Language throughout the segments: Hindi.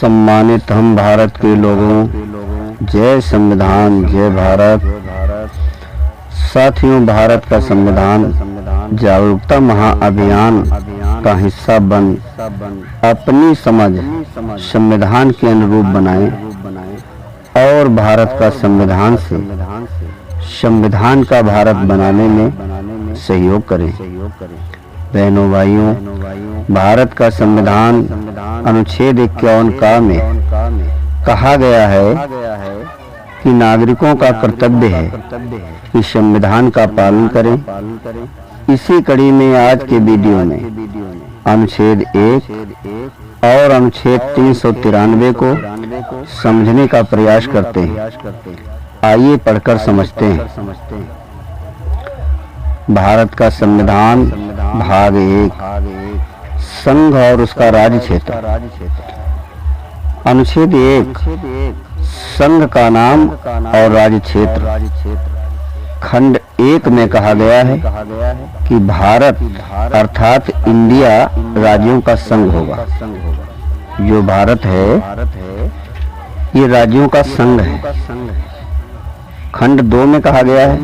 सम्मानित हम भारत के लोगों, जय संविधान, जय भारत। साथियों, भारत का संविधान जागरूकता महाअभियान का हिस्सा बन अपनी समझ संविधान के अनुरूप बनाएं और भारत का संविधान से संविधान का भारत बनाने में सहयोग करें। बहनों भाइयों, भारत का संविधान अनुच्छेद 51 में कहा गया है कि नागरिकों का कर्तव्य है कि संविधान का पालन करें। इसी कड़ी में आज के वीडियो में अनुच्छेद 1 और अनुच्छेद 393 को समझने का प्रयास करते हैं। आइए पढ़कर समझते हैं। भारत का संविधान भाग 1, संघ और उसका राज्य क्षेत्र। अनुच्छेद 1, संघ का नाम और राज्य क्षेत्र। खंड 1 में कहा गया है कि भारत अर्थात इंडिया राज्यों का संघ होगा। जो भारत है ये राज्यों का संघ है। खंड 2 में कहा गया है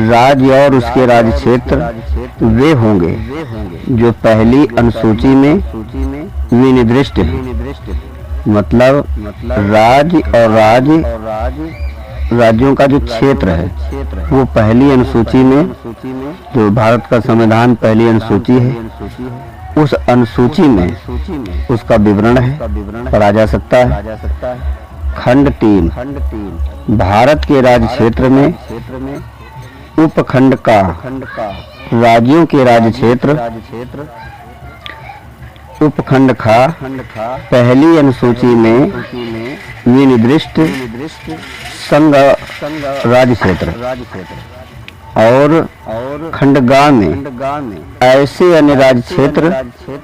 राज्य और उसके राज्य क्षेत्र वे होंगे जो पहली अनुसूची में विनिर्दिष्ट हैं। मतलब राज्य और राज्यों का जो क्षेत्र है वो पहली अनुसूची में, जो भारत का संविधान पहली अनुसूची है, उस अनुसूची में उसका विवरण है, पढ़ा जा सकता है। खंड 3, भारत के राज्य क्षेत्र में उपखंड का राज्यों के राज्य क्षेत्र उपखंड खा पहली अनुसूची में विनिर्दिष्ट संघ राज्य क्षेत्र और खंड ग में ऐसे अन्य राज्य क्षेत्र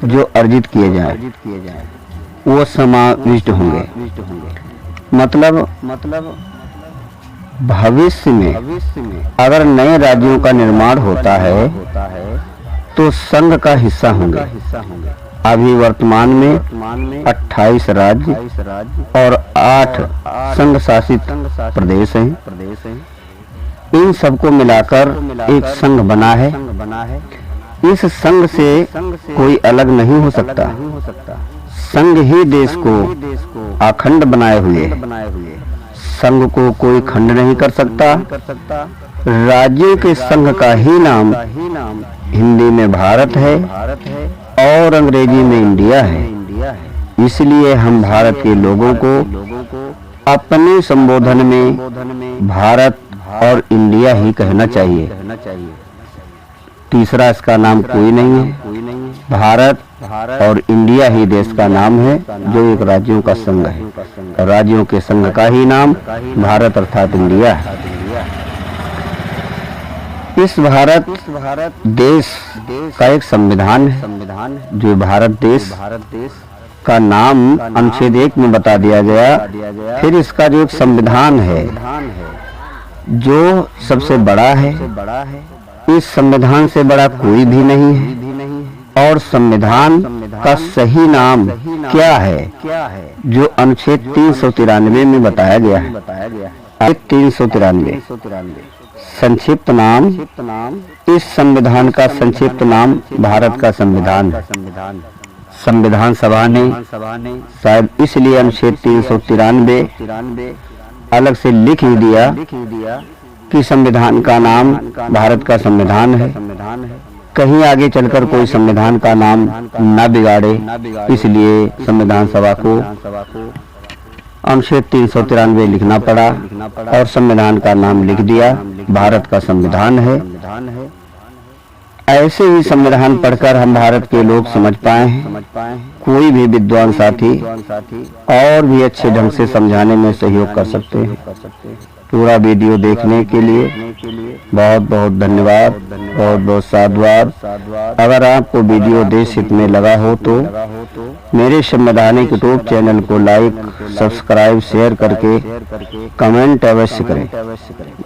जो अर्जित किए जाएं वो समाविष्ट होंगे। मतलब भविष्य में अगर नए राज्यों का निर्माण होता है तो संघ का हिस्सा होंगे। अभी वर्तमान में 28 राज्य और 8 संघ शासित प्रदेश हैं। इन सबको मिलाकर एक संघ बना है। इस संघ से कोई अलग नहीं हो सकता। संघ ही देश को अखंड बनाए हुए, संघ को कोई खंड नहीं कर सकता। राज्यों के संघ का ही नाम हिंदी में भारत है और अंग्रेजी में इंडिया है। इसलिए हम भारत के लोगों को अपने संबोधन में भारत और इंडिया ही कहना चाहिए। तीसरा इसका नाम कोई नहीं है। भारत और इंडिया ही देश का नाम है जो एक राज्यों का संघ है। राज्यों के संघ का ही नाम भारत अर्थात इंडिया है। इस भारत देश का एक संविधान है जो भारत देश का नाम अनुच्छेद 1 में बता दिया गया। फिर इसका जो एक संविधान है जो सबसे बड़ा है, इस संविधान से बड़ा कोई भी नहीं है। और संविधान का सही नाम क्या है जो अनुच्छेद 393 में बताया गया है। 393 संक्षिप्त नाम, इस संविधान का संक्षिप्त नाम भारत का संविधान है। संविधान सभा ने शायद इसलिए अनुच्छेद 393 अलग से लिख ही दिया कि संविधान का नाम भारत का संविधान है। कहीं आगे चलकर कोई संविधान का नाम न बिगाड़े, इसलिए संविधान सभा को अनुच्छेद 393 लिखना पड़ा और संविधान का नाम लिख दिया भारत का संविधान है। ऐसे ही संविधान पढ़कर हम भारत के लोग समझ पाए हैं। कोई भी विद्वान साथी और भी अच्छे ढंग से समझाने में सहयोग कर सकते हैं। पूरा वीडियो देखने के लिए बहुत बहुत धन्यवाद, बहुत बहुत साधुवाद। अगर आपको वीडियो देश हित में लगा हो तो मेरे संवैधानिक यूट्यूब चैनल को लाइक, सब्सक्राइब, शेयर करके कमेंट अवश्य करें।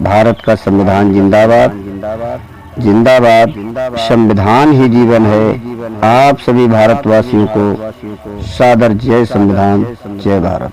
भारत का संविधान जिंदाबाद, जिंदाबाद। संविधान ही जीवन है। आप सभी भारतवासियों को सादर जय संविधान, जय भारत।